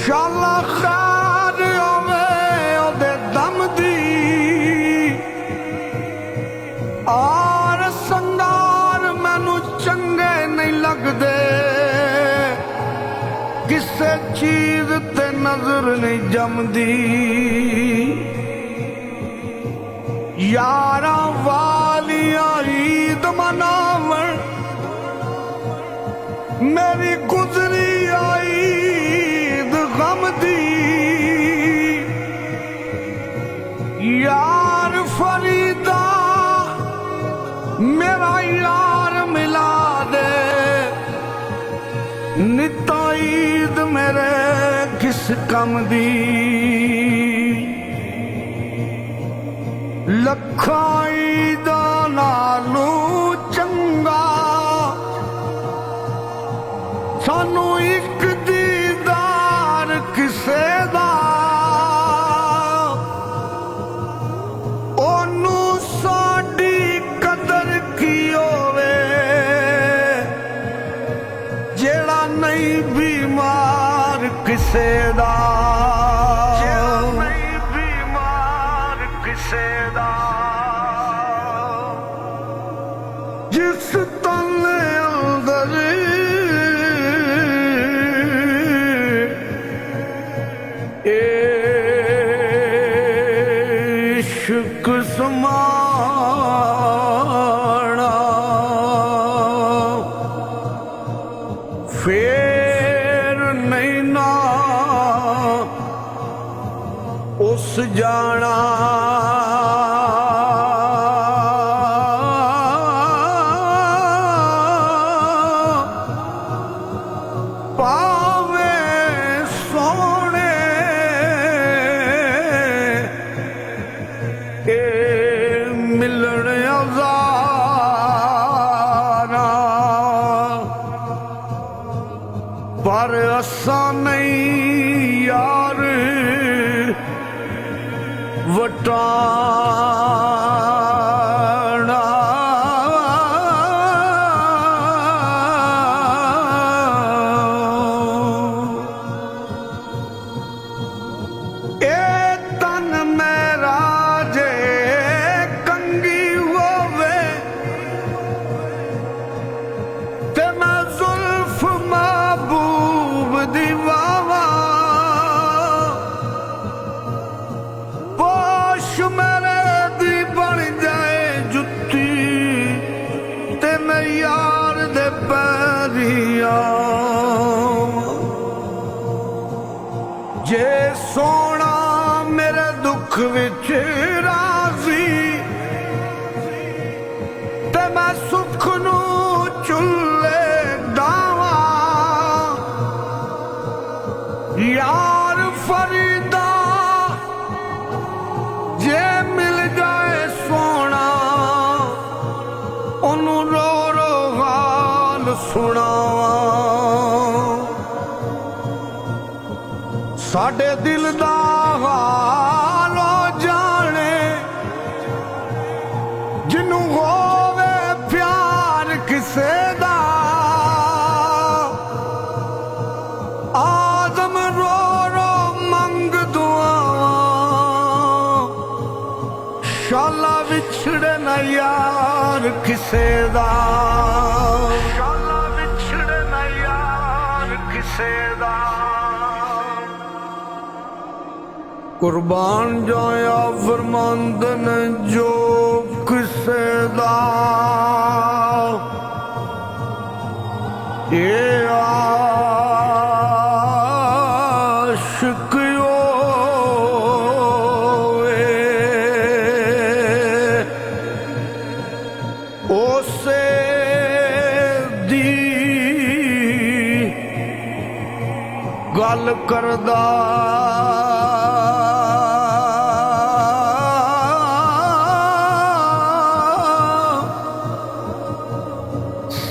शाला खैर होवे ओदे दम दी और संगार मैनू चंगे नहीं लगदे किसे चीज ते नजर नहीं जमदी यारा वालिया ईद मनावन मेरी गुजरी ईद गम दी यार फरीदा मेरा यार मिला दे निता ईद मेरे किस कम दी लखा ईदा नालू चंगा सानू एक दीदार किसे दा ओनू साडी कदर की होवे जेड़ा नहीं बीमार किसे दा जिस तन अंदर इश्क समाना फेर नहीं ना उस जाना पावे सोने के मिलन अज़ारा पर असा नहीं यार वटाना मेरे दी बन जाए जुत्ती ते मैं यार दे पैरिया जे सोना मेरे दुख विच राजी ते मैं सुख नू चुल्ले डावा यार फरीदा जे मिल जाए सोना ओनू रो रो हाल सुनावा साडे दिल दा हाल जाने जिन्नू होवे प्यार किसे दा आदम रो रो मंग दुआवा शाला विछड़े न यार किसे दा शाला विछड़े न यार किसे दा कुर्बान जाया फरमांदन जो किसे दा ये आशिक ओसे दी गल करदा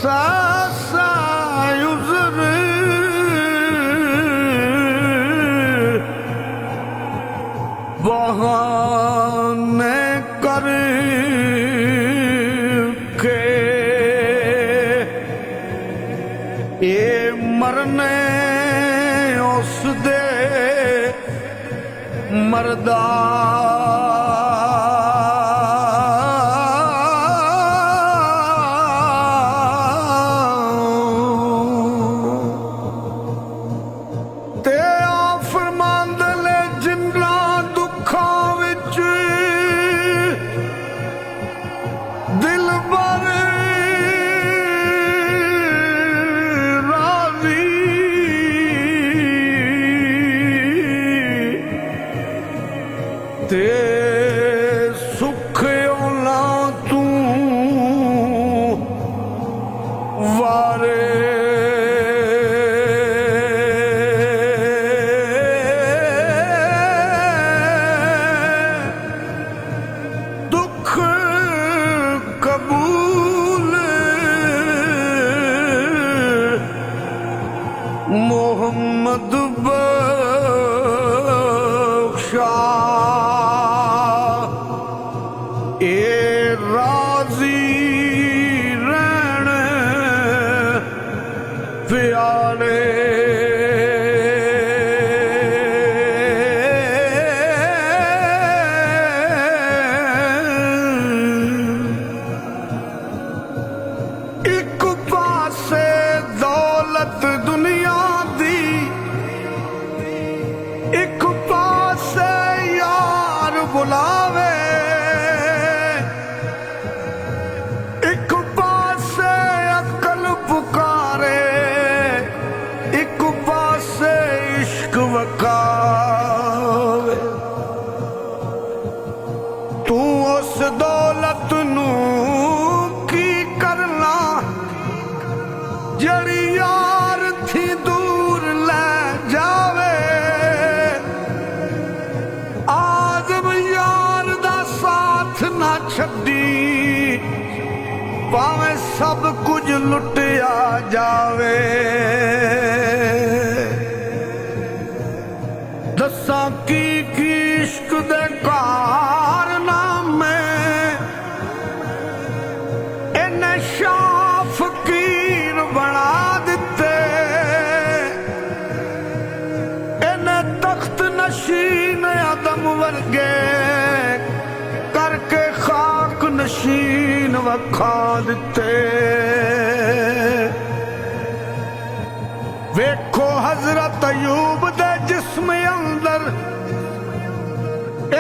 सा उज़र बहाने कर के ये मरने उस दे मरदा ते आ फरमांदे ने जिन्ना दुखां विच दिल बर राजी ते सुख औला तू वारे दुख कबूल मोहम्मद बख्शा ए राजी रहन प्यारे एक पासे दौलत दुनिया दी एक पासे यार बुलावे एक पासे अकल पुकारे एक पासे इश्क वकावे तू उस दौलत नू की करना जड़ी यार थी दूर ले जावे आदम यार दा साथ ना छड्डी भावें सब कुछ लुटिया जावे दसा की इश्क दे कारनामे इन्हें शाह फकीर बना दिते इन्हें तख्त नशीन आदम वर्गे करके खाक नशीन वखा दिते वेखो हजरत अयूब दे जिस्म अंदर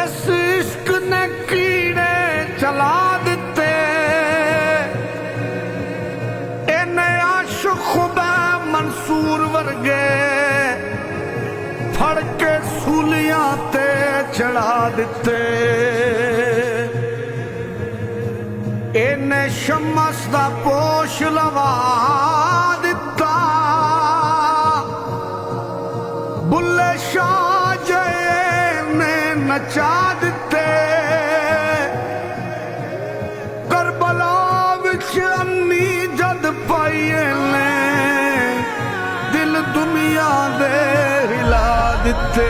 इस इश्क ने कीड़े चला दिते इन्हें आशिक खुदा मंसूर वर्गे फड़ के सूलियां ते चढ़ा दिते इन्हें शमस दा पोश लवा दिता बुल्ले शाह जय ने नचा दिते करबला विच अन्नी जद पाइए ने दिल दुनिया दे हिला दिते